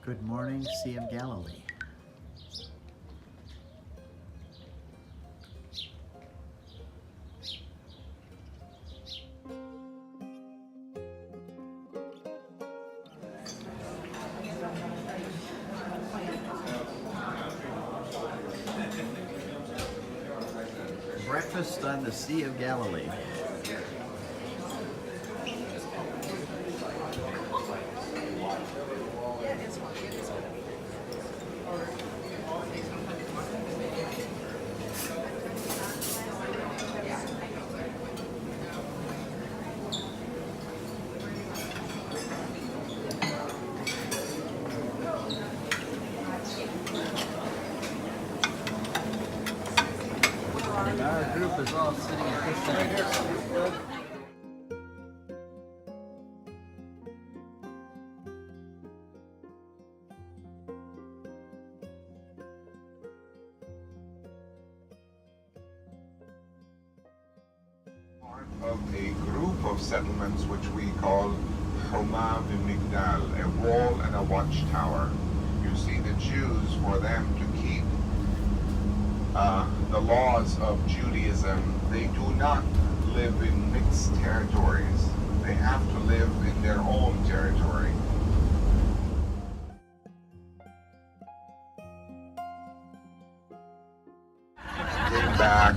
Good morning, Sea of Galilee. Breakfast on the Sea of Galilee. Our group is all sitting at Fishtank. Part of a group of settlements which we call Homa V'Migdal, a wall and a watchtower. You see, the Jews, for them to keep the laws of Judaism, they do not live in mixed territories. They have to live in their own territory. Came back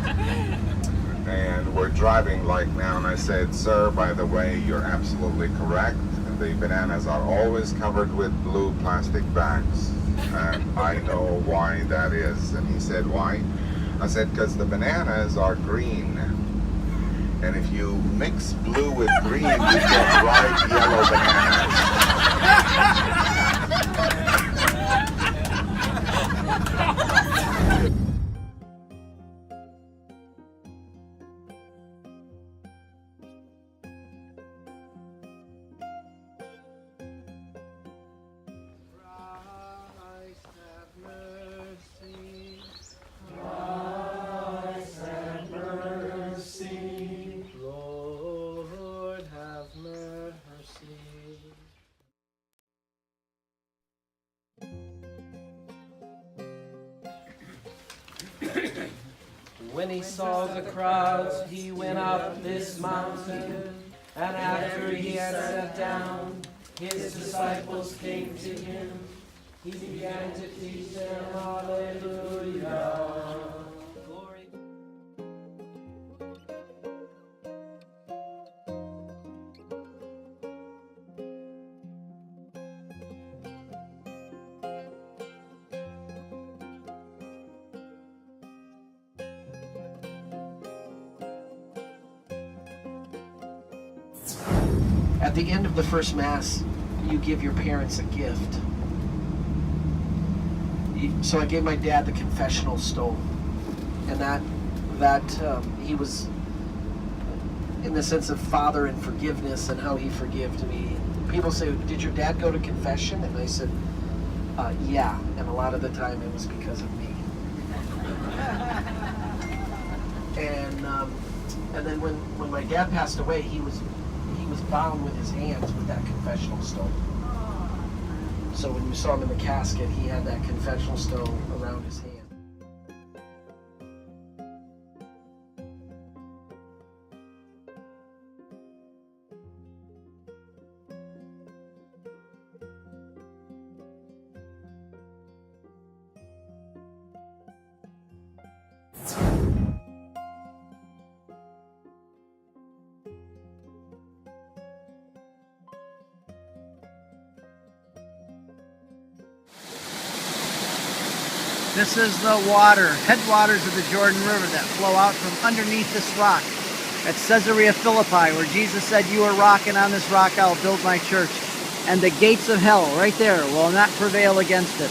and we're driving like now, and I said, "Sir, by the way, you're absolutely correct. The bananas are always covered with blue plastic bags. And I know why that is." And he said, "Why?" I said, "Because the bananas are green. And if you mix blue with green, you get ripe yellow bananas." When he saw the crowds, he went up this mountain, and after he had sat down, his disciples came to him. He began to teach them, hallelujah. Glory. At the end of the first Mass, you give your parents a gift. So I gave my dad the confessional stone, and that he was, in the sense of father and forgiveness and how he forgave me. People say, "Did your dad go to confession?" And I said, "Yeah," and a lot of the time it was because of me. And then when my dad passed away, he was bound with his hands with that confessional stone. So when you saw him in the casket, he had that confessional stone around his hand. This is the headwaters of the Jordan River that flow out from underneath this rock at Caesarea Philippi, where Jesus said, "You are rock, and on this rock I'll build my church. And the gates of hell," right there, "will not prevail against it."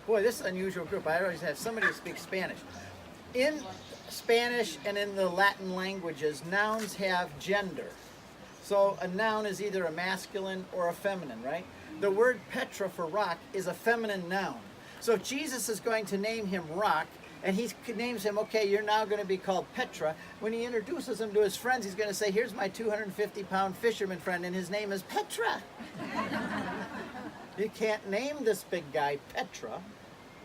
Boy, this is an unusual group. I always have somebody who speaks Spanish. In Spanish and in the Latin languages, nouns have gender. So a noun is either a masculine or a feminine, right? The word Petra for rock is a feminine noun. So if Jesus is going to name him Rock, and he names him, okay, you're now going to be called Petra. When he introduces him to his friends, he's going to say, here's my 250-pound fisherman friend, and his name is Petra. You can't name this big guy Petra.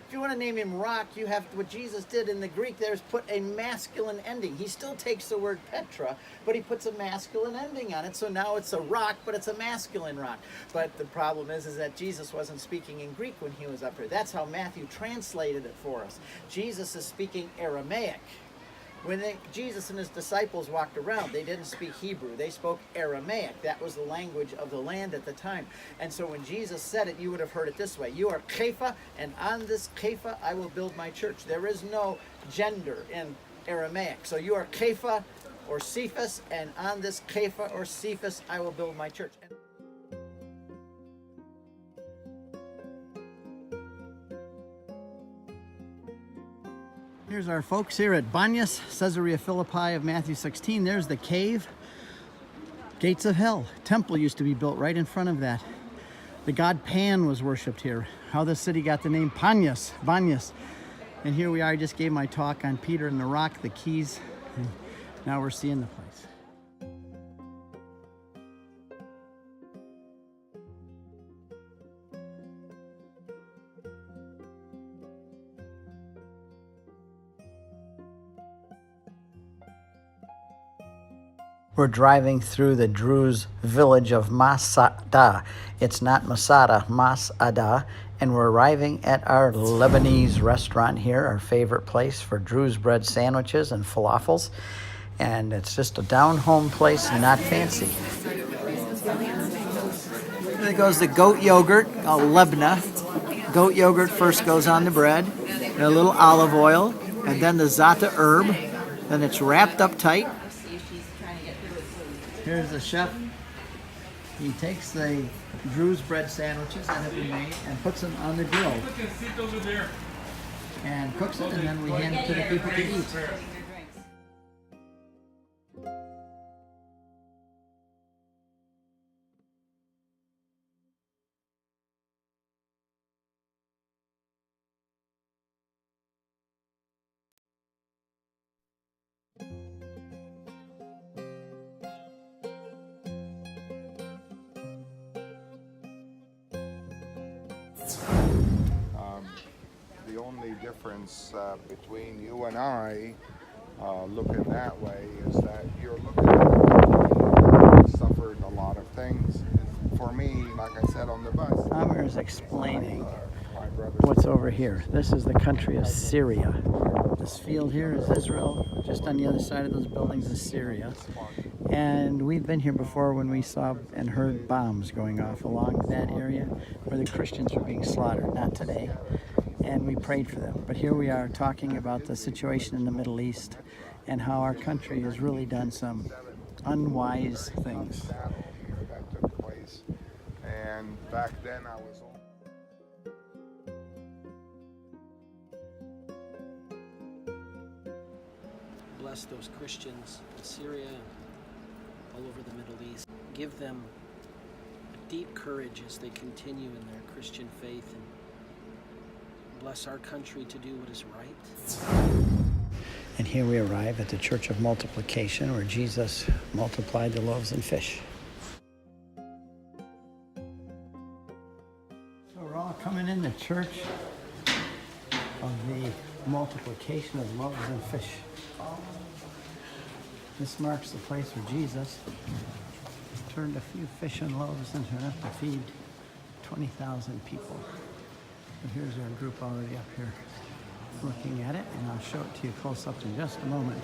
If you want to name him Rock, you have what Jesus did in the Greek there is put a masculine ending. He still takes the word Petra, but he puts a masculine ending on it. So now it's a rock, but it's a masculine rock. But the problem is that Jesus wasn't speaking in Greek when he was up here. That's how Matthew translated it for us. Jesus is speaking Aramaic. When Jesus and his disciples walked around, they didn't speak Hebrew. They spoke Aramaic. That was the language of the land at the time. And so when Jesus said it, you would have heard it this way. You are Kepha, and on this Kepha I will build my church. There is no gender in Aramaic. So you are Kepha or Cephas, and on this Kepha or Cephas I will build my church. Here's our folks here at Banyas, Caesarea Philippi of Matthew 16. There's the cave. Gates of hell. Temple used to be built right in front of that. The god Pan was worshipped here. How the city got the name Banyas. And here we are. I just gave my talk on Peter and the rock, the keys. And now we're seeing the place. We're driving through the Druze village of Masada. It's not Masada, Masada. And we're arriving at our Lebanese restaurant here, our favorite place for Druze bread sandwiches and falafels. And it's just a down-home place, not fancy. There goes the goat yogurt, called Lebna. Goat yogurt first goes on the bread, and a little olive oil, and then the za'atar herb. Then it's wrapped up tight. Here's the chef. He takes the Druze bread sandwiches that have been made and puts them on the grill and cooks it, and then we hand it to the people to eat. The only difference between you and I looking that way is that you're looking at suffered a lot of things. For me, like I said on the bus, Amir is explaining what's over here. This is the country of Syria. This field here is Israel. Just on the other side of those buildings is Syria. And we've been here before when we saw and heard bombs going off along that area where the Christians were being slaughtered. Not today. And we prayed for them. But here we are talking about the situation in the Middle East and how our country has really done some unwise things. that took place. And back then I was Bless those Christians in Syria and all over the Middle East. Give them a deep courage as they continue in their Christian faith, and bless our country to do what is right. And here we arrive at the Church of Multiplication, where Jesus multiplied the loaves and fish. So we're all coming in the Church of the Multiplication of Loaves and Fish. This marks the place where Jesus turned a few fish and loaves into enough to feed 20,000 people. And here's our group already up here looking at it, and I'll show it to you close up in just a moment.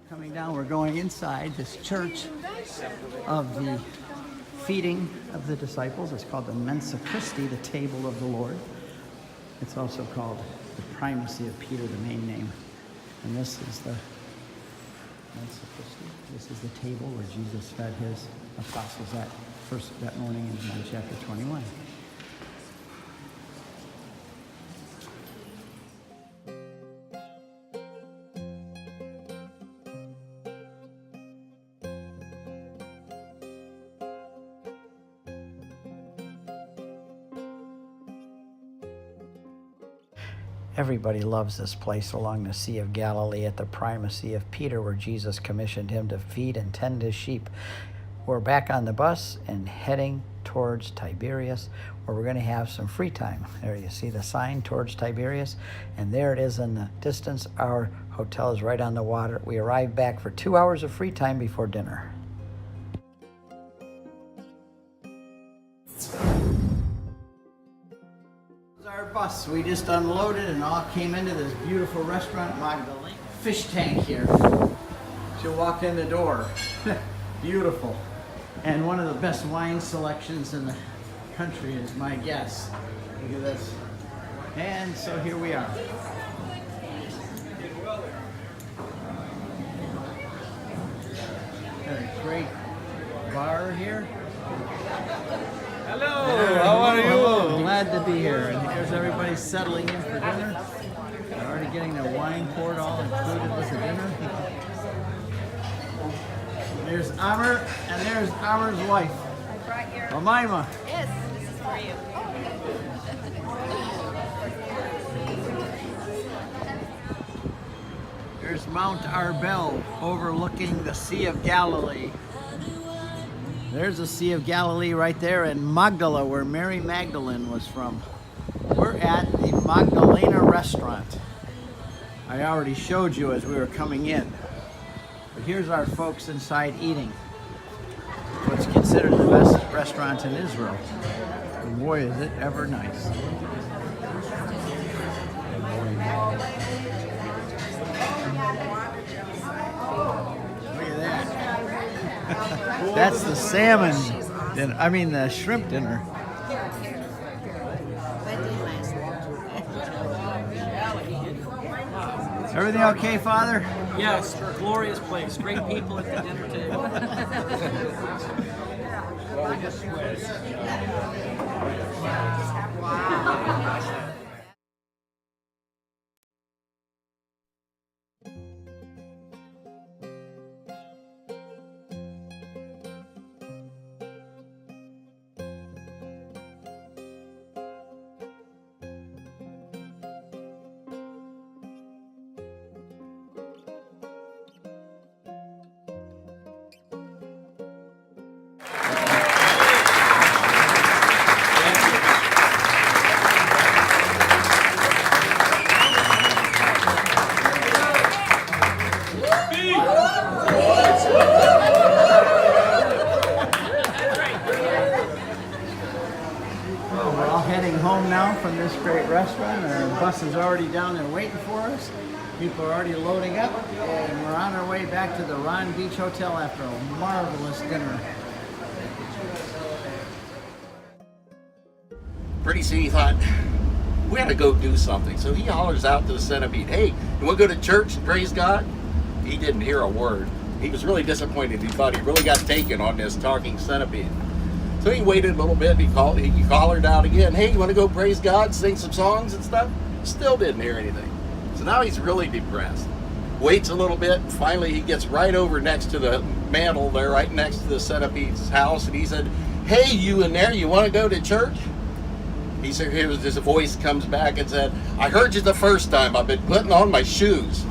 Coming down, we're going inside this church of the feeding of the disciples. It's called the Mensa Christi, the table of the Lord. It's also called the primacy of Peter, the main name. And this is the Mensa Christi. This is the table where Jesus fed his apostles that morning in John chapter 21. Everybody loves this place along the Sea of Galilee at the primacy of Peter, where Jesus commissioned him to feed and tend his sheep. We're back on the bus and heading towards Tiberias, where we're going to have some free time. There you see the sign, towards Tiberias, and there it is in the distance. Our hotel is right on the water. We arrived back for 2 hours of free time before dinner. Our bus, we just unloaded and all came into this beautiful restaurant, Magdalene. Fishtank here. She'll walk in the door. Beautiful. And one of the best wine selections in the country is my guess. Look at this. And so here we are. Got a great bar here. Hello, how are you? Hello, glad to be here. And here's everybody settling in for dinner. They're already getting their wine poured, all included with the dinner. There's Amr, and there's Amr's wife, I brought your... Jemima. Yes, this is for you. There's Mount Arbel overlooking the Sea of Galilee. There's the Sea of Galilee right there, and Magdala, where Mary Magdalene was from. We're at the Magdalena Restaurant. I already showed you as we were coming in. But here's our folks inside eating. What's considered the best restaurant in Israel. And boy, is it ever nice. Look at that. That's the salmon dinner. I mean the shrimp dinner. Everything okay, Father? Yes, for a glorious place. Great people at the dinner table. We're all heading home now from this great restaurant. Our bus is already down there waiting for us. People are already loading up, and we're on our way back to the Ron Beach Hotel after a marvelous dinner. Pretty soon he thought, we had to go do something. So he hollers out to the centipede, hey, you want to go to church and praise God? He didn't hear a word. He was really disappointed. He thought he really got taken on this talking centipede. So he waited a little bit, and he hollered out again, hey, you want to go praise God, sing some songs and stuff? Still didn't hear anything. So now he's really depressed. Waits a little bit, and finally he gets right over next to the mantle there, right next to the centipede's house, and he said, hey, you in there, you want to go to church? He said, his voice comes back and said, I heard you the first time, I've been putting on my shoes.